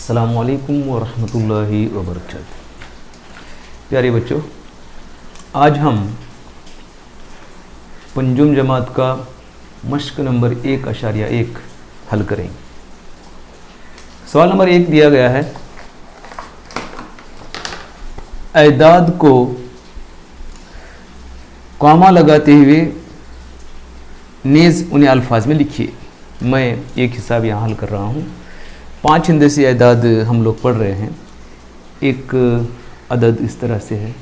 अस्सलामुअलैकुम वरहमतुल्लाहि वबरकातुहू। प्यारे बच्चों, आज हम पंजुम जमात का मश्क नंबर 1.1 हल करेंगे। सवाल नंबर 1 दिया गया है, एदाद को कॉमा लगाते हुए नेज़ उन्हें अल्फाज में लिखिए। मैं एक हिसाब यहाँ हल कर रहा हूँ। 5 हिंदसी एदाद हम लोग पढ़ रहे हैं। एक अदद इस तरह से है।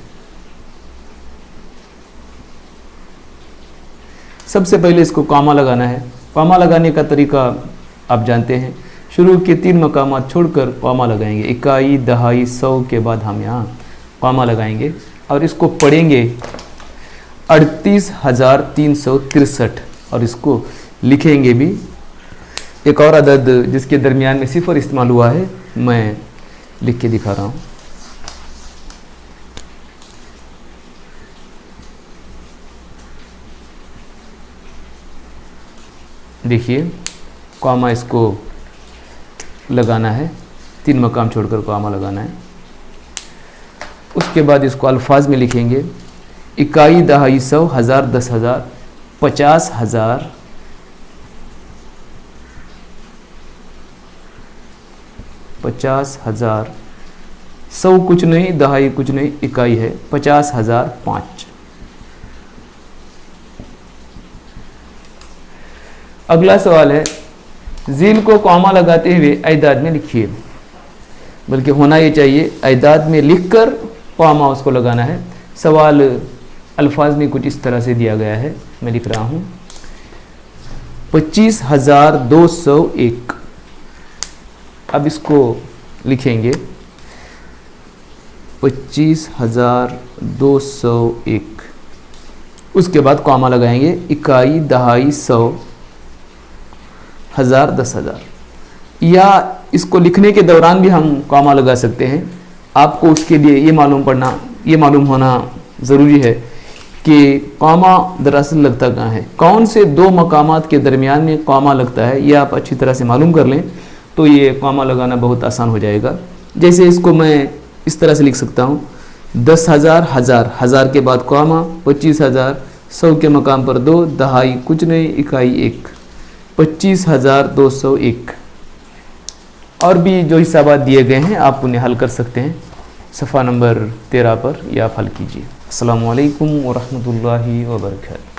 सबसे पहले इसको कॉमा लगाना है। कॉमा लगाने का तरीका आप जानते हैं। शुरू के 3 मकामात छोड़कर कॉमा लगाएंगे। इकाई, दहाई, सौ के बाद हम यहाँ कॉमा लगाएंगे और इसको पढ़ेंगे 38,363 और इसको लिखेंगे भी। एक और अदद जिसके दरमियान में सिफर इस्तेमाल हुआ है, मैं लिख के दिखा रहा हूँ। देखिए, कॉमा इसको लगाना है, 3 मकाम छोड़कर कॉमा लगाना है। उसके बाद इसको अल्फाज में लिखेंगे। इकाई, दहाई, सौ, हज़ार, 10,000, 50,000, 50,000, सौ कुछ नहीं, दहाई कुछ नहीं, इकाई है 50,005। अगला सवाल है, जील को कॉमा लगाते हुए एदाद में लिखिए। बल्कि होना ये चाहिए, एदाद में लिखकर कॉमा उसको लगाना है। सवाल अल्फाज में कुछ इस तरह से दिया गया है, मैं लिख रहा हूँ। 25,201। अब इसको लिखेंगे 25,201। उसके बाद कॉमा लगाएंगे। इकाई, दहाई, सौ, हज़ार, 10,000। या इसको लिखने के दौरान भी हम कॉमा लगा सकते हैं। आपको उसके लिए ये मालूम होना ज़रूरी है कि कॉमा दरअसल लगता कहाँ है, कौन से 2 मकामात के दरमियान में कॉमा लगता है। ये आप अच्छी तरह से मालूम कर लें तो ये कॉमा लगाना बहुत आसान हो जाएगा। जैसे इसको मैं इस तरह से लिख सकता हूँ, 10,000, हज़ार, हज़ार के बाद कॉमा, 25,000, सौ के मकाम पर 2, दहाई कुछ नहीं, इकाई 1, 25,201। और भी जो हिसाबात दिए गए हैं आप उन्हें हल कर सकते हैं। सफ़ा नंबर 13 पर यह आप हल कीजिए। अस्सलामु अलैकुम वरहमतुल्लाहि वबरकातुहू।